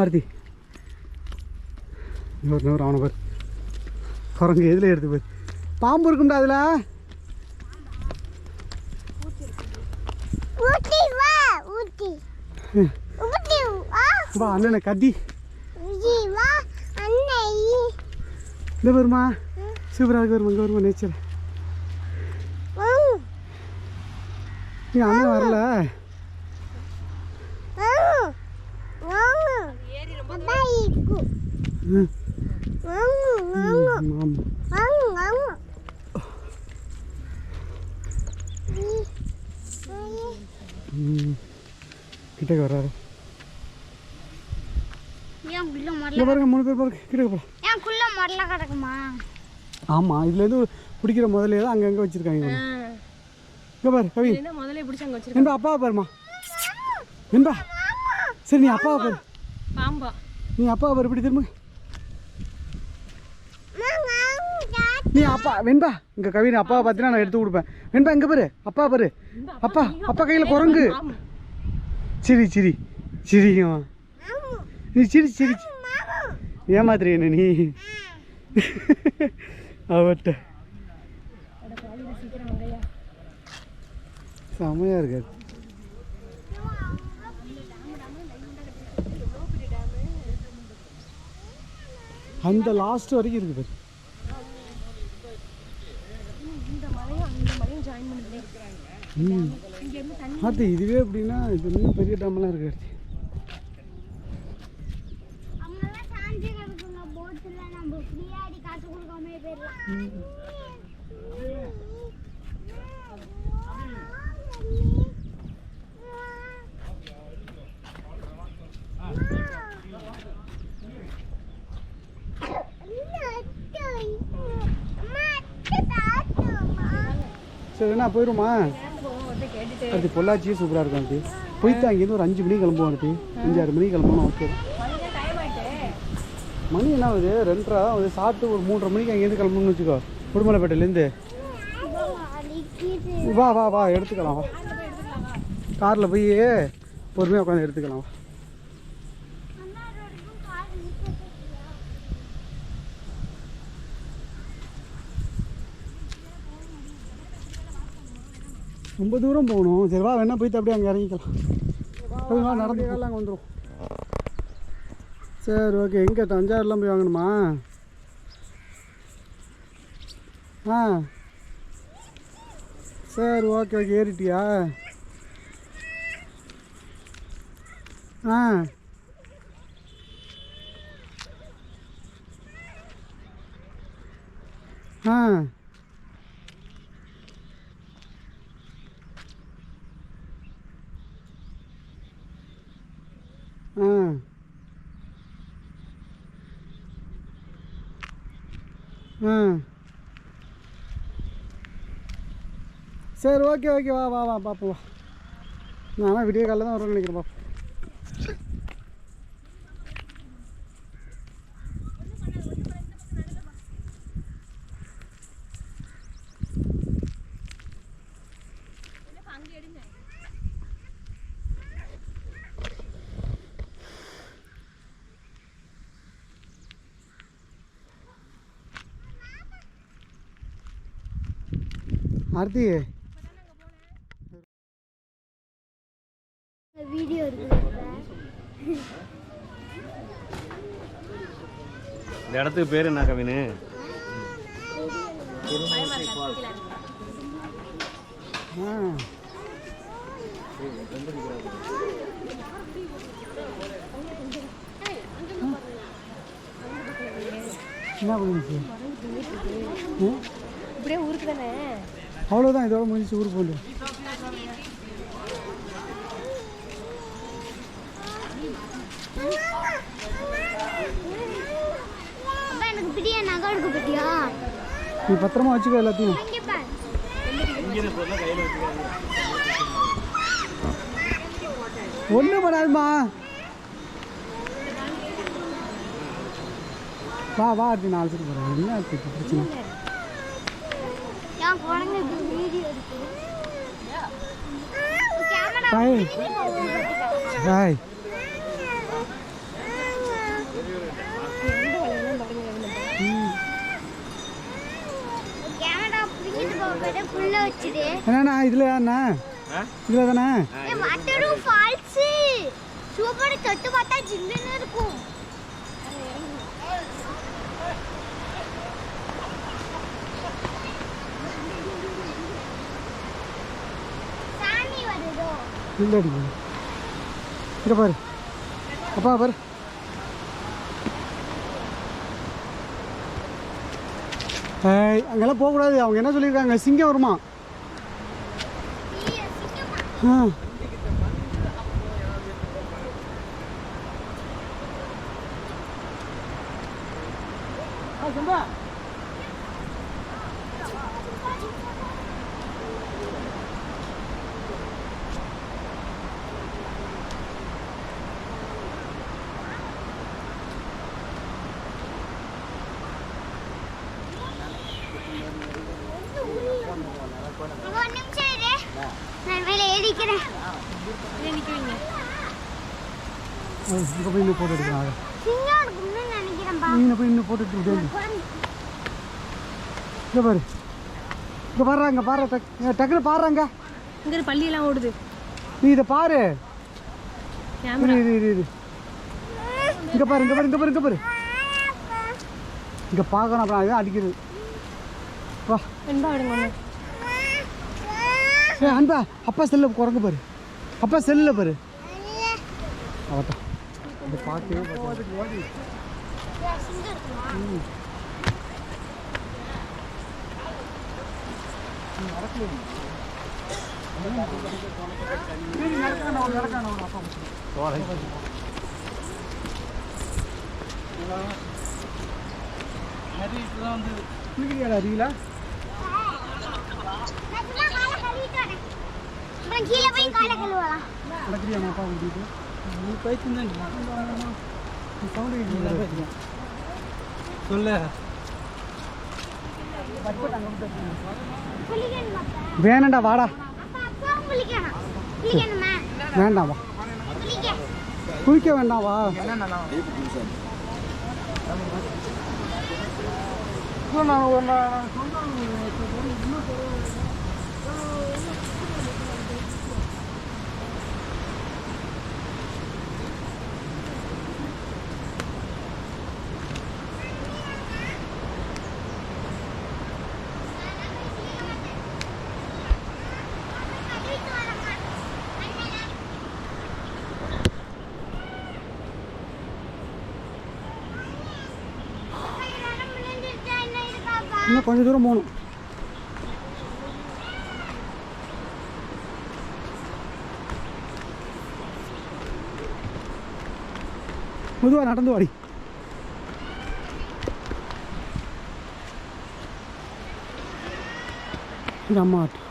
ஆர்த்தி இன்னொரு அவனை பாரு குரங்கு எதில் எடுத்து பாரு பாம்பு இருக்கும்டா அதில் வா அண்ணனை கத்தி இந்த வருமா சூப்பராக இருக்கு வருமா இங்கே வருமா நேச்சர் நீ அண்ணன் வரல கிட்டக்க வர்றாரு பாருங்க 3 பேர் பாருங்க கிட்டக்க போகலாம் ஆமாம் இதுலேருந்து பிடிக்கிற முதல்ல தான் அங்கங்கே வச்சுருக்காங்க இங்கே பாரு கவி என்பா அப்பாவை பாருமா என்பா சரி நீ அப்பாவை பாரு நீ அப்பாவை பாரு இப்படி திரும்ப நீ அப்பா வெண்பா இங்கே கவி நீ அப்பாவை பார்த்தீங்கன்னா நான் எடுத்து கொடுப்பேன் வெண்பா இங்கே பாரு அப்பா பாரு அப்பா அப்பா கையில் குரங்கு சிரி சிரி சிரிங்கம்மா நீ சிரி சிரி ஏமாத்துறிய என்ன நீ அவட்ட செமையா இருக்காது அந்த லாஸ்ட் வரைக்கும் இருக்குது அது இதுவே அப்படின்னா இது இன்னும் பெரிய டேம்லாம் இருக்கு சரி என்ன போயிடுமா அது பொள்ளாச்சியே சூப்பராக இருக்கும் அது போய்த்து அங்கேருந்து ஒரு 5 மணிக்கு கிளம்புவோம் அடுத்து 5-6 மணிக்கு கிளம்பணும் ஓகே மணி என்ன ஆகுது 2:30 அது சாப்பிட்டு ஒரு 3:30 மணிக்கு அங்கேருந்து கிளம்பணும்னு வச்சுக்கோ உடுமலைப்பேட்டையிலேருந்து வா வா வா எடுத்துக்கலாம் வா காரில் போய் பொறுமையாக உட்காந்து எடுத்துக்கலாம் வா ரொம்ப தூரம் போகணும் சரி வா வேணா போய்த்து அப்படியே அங்கே இறங்கிக்கலாம் வா நடந்து அங்கே வந்துடும் சரி ஓகே எங்கே தஞ்சாவூர்லாம் போய் வாங்கணுமா ஆ சரி ஓகே ஓகே ஏறிட்டியா ஆ ஆ ஆ ஆ சரி ஓகே ஓகே வா வா வா பார்ப்போம் வா நான் விடிய காலையில் தான் வருவேன்னு நினைக்கிறேன் பாப்பா ஆர்த்தி வீடியோ இந்த இடத்துக்கு பேர் என்ன கவினு என்ன பண்ணுச்சு இப்படியே ஊருக்கு தானே அவ்வளோதான் இதோட முடிஞ்சு ஊருக்கு போகுது எனக்கு பிடிய நகை எடுக்க பத்தியா நீ பத்திரமா வச்சுக்கோ எல்லாத்தையும் ஒன்றும் பண்ணாதுமா வா வா அப்படி நான் அழைச்சிட்டு போகிறேன் என்ன இருக்கு பிரச்சனை கேமரா ஹாய் புள்ள வச்சிடு என்னண்ணா இதில் அண்ணா இதில் தானே வாட்டர் ஃபால்ஸ் சூப்பர் தொட்டு பார்த்தா ஜில்லுன்னு இருக்கும் சாமி வருதோ இல்லடி இங்கே பாரு அப்பா பாரு ஏய் அங்கெல்லாம் போகக்கூடாது அவங்க என்ன சொல்லியிருக்காங்க சிங்கம் வருமா ஆ ஒரு நிமிஷம் இரு நான் மேலே ஏறிக்கிறேன் இங்கே போய் இன்னும் போட்டோ எடுக்கிறாங்க சிங்கம் இருக்கும்னு நினைக்கிறேன்பா நீங்கள் போய் இன்னும் போட்டோ எடுத்து இங்கே பாரு இங்கே பாடுறா இங்கே பாரு டக்குன்னு பாடுறாங்க இங்கே பள்ளியெல்லாம் ஓடுது நீ இதை பாரு கேமரா இரு இங்கே பாரு இங்கே பாரு இங்கே பாரு இங்கே பாரு இங்கே பார்க்கணும் அப்புறம் அதுதான் அடிக்கிறது வா வெண்பா விடுங்க ஒன்று ஏ அன்பா அப்பா செல்லில் குரங்கு பாரு அப்பா செல்லில் பாரு அவட்டம் இது பார்க்கவே சிங்கம் இருக்குமா குளிக்கிறியாடா அருகில கீழே போய் காலை கழுவலாம் நடக்கிறியா அப்பா கூட்டிட்டு நீ பைக்கு தான் சவுண்டு சொல்லு குளிக்கணும் வேணாண்டா வாடா அப்பா அப்பா குளிக்கணும் குளிக்கணுமா வேண்டாம் வா குளிக்க குளிக்க வேண்டாம் வா இன்னும் கொஞ்சம் தூரம் போகணும் மெதுவா நடந்து வாடி இது அம்மா ஆட்டம்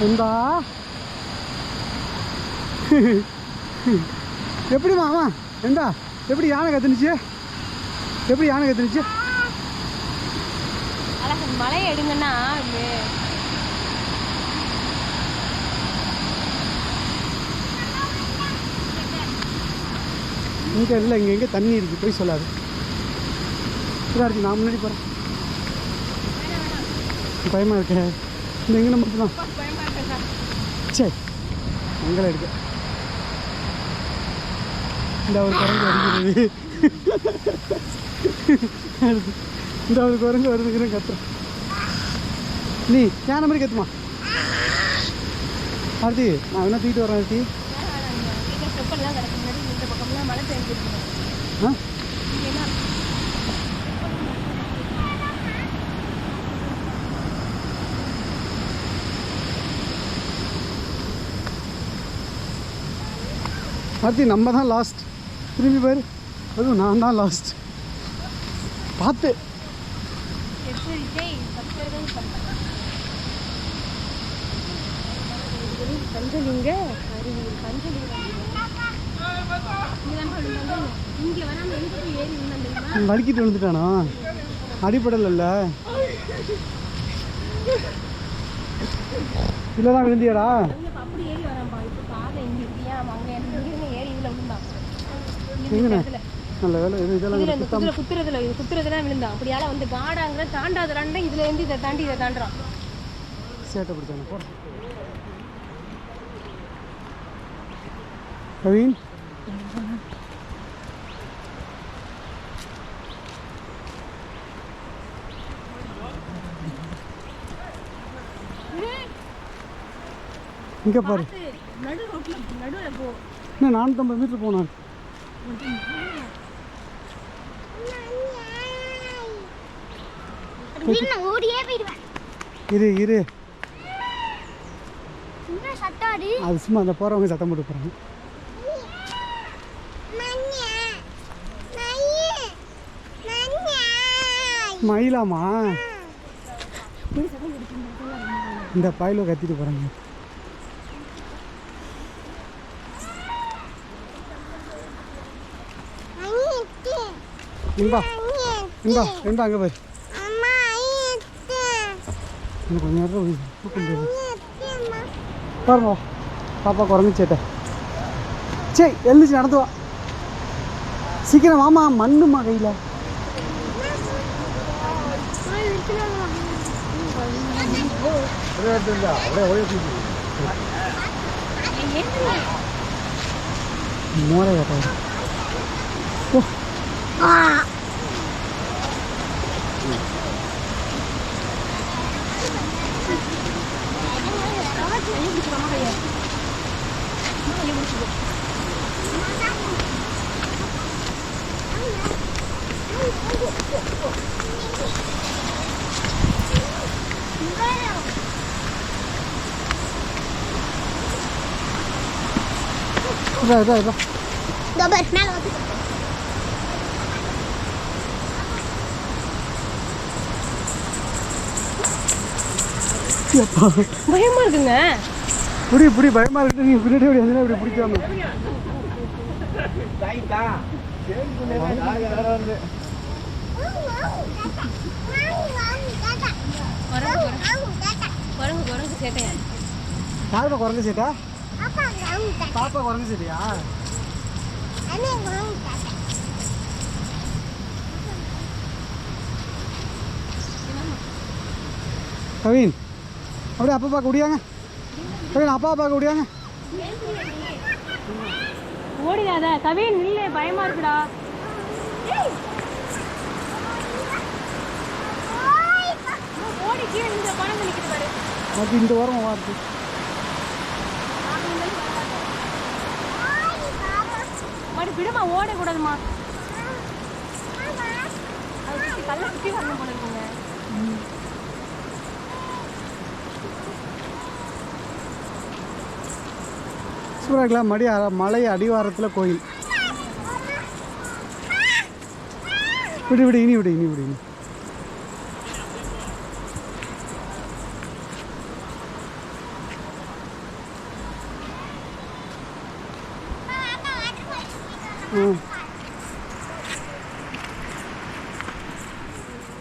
இந்தா எப்படி மாமா எந்தா எப்படி யானை கத்துனுச்சு எப்படி யானை கத்துனுச்சு அழகு மலையை எடுங்கன்னா இங்கே இல்லை இங்கே எங்கே தண்ணி இருக்குது போய் சொல்லாது இதாக இருக்கு நான் முன்னாடி போகிறேன் பயமாக இருக்கேன் இந்த எங்கே மட்டும் தான் சரி எங்களை எடுக்க இந்த ஒரு குரங்கு அடிக்கிறது இந்த ஒரு குரங்கு வருதுங்கிற கத்துறேன். நீ யானை மாதிரி கத்துமா ஆர்த்தி? நான் என்ன தூக்கிட்டு வரேன் ஆர்த்தி. ஆ ஆர்த்தி நம்ம தான் லாஸ்ட். திரும்பி பாரு, அதுவும் நான் தான் லாஸ்ட். பார்த்து வலிக்கிட்டு விழுந்துட்டானா? அடிப்படல இல்லை இல்லைதான் விழுந்தியாடா? நல்ல வேலை குத்துறதுலாம் விழுந்தான். அப்படியால வந்து காடாங்கிற தாண்டாதலான்னு இதுல இருந்து இதை தாண்டி இதை தாண்டுறான். சேட்டை பிடிச்சான போ கவின். இங்கே பாரு, நடுவில் போ. இன்னும் 450 மீட்டர் போனார். ஓடியே போயிடுவேன். இரு இரு, சட்டாடி அது சும்மா அந்த போகிறவங்க சத்தம் போட்டு போகிறாங்க. மயிலாமா? இந்த பாயில கத்திட்டு போகிறாங்க. இன்பா இன்பா இன்பா அங்கே பாரு. இன்னும் கொஞ்சம் நேரம் தூக்க முடியாது. பாருங்க பாப்பா குறைஞ்சிச்சேட்ட. சரி எழுந்துச்சு நடந்து வா சீக்கிரம் வாமா. மண்ணுமா கையில். மோரை கட்டாது. பயமா இருக்குங்க. புடி புடி பயமா இருக்கு. நீ பின்னாடி ஓடி வந்து இப்படி பிடிக்காம குரங்கு சேட்டையா? யாருப்பா குரங்கு சேட்டா? பாப்பா குரங்கு சேட்டியா? கவின் அப்படியே அப்பா பார்க்க முடியாங்க. கவின் அப்பா பார்க்க முடியாங்க. ஓடிடாத கவின், இல்லை பயமா இருக்குடா. ஓடி கீழே இந்த பணம் நிற்கிது பாரு. அது இந்த வாரம் வார்த்தை விடுமா, ஓடக்கூடாதுமா. கல்ல சுற்றி வரணும் போல இருக்குங்க. சூறாக்கலாம் மலை அடிவாரத்தில் கோயில். விடு விடு இனி விடு இனி விடு இனி.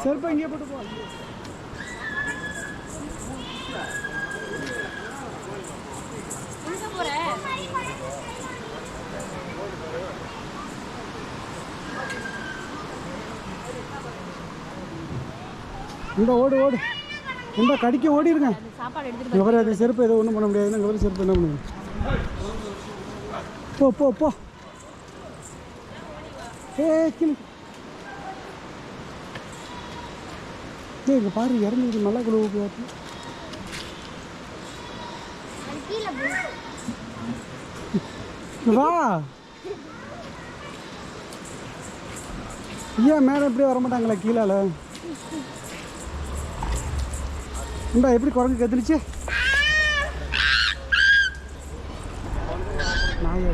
செருப்பா இங்கே போட்டு போ. இந்த ஓடு ஓடு இந்த கடிக்க ஓடிடுங்க. அது செருப்பு ஏதோ ஒன்றும் பண்ண முடியாதுன்னு இங்கே வர செருப்பு என்ன பண்ணுங்க. போ போ போ. ஏ கிளி இங்கே பாரு இறங்குது நல்லா குழுவுக்கு. அது கீழே போய் வா. ஏன் மேலே எப்படியே வரமாட்டாங்களா கீழால? இந்தா எப்படி குரங்கு கத்துனுச்சு நாய்.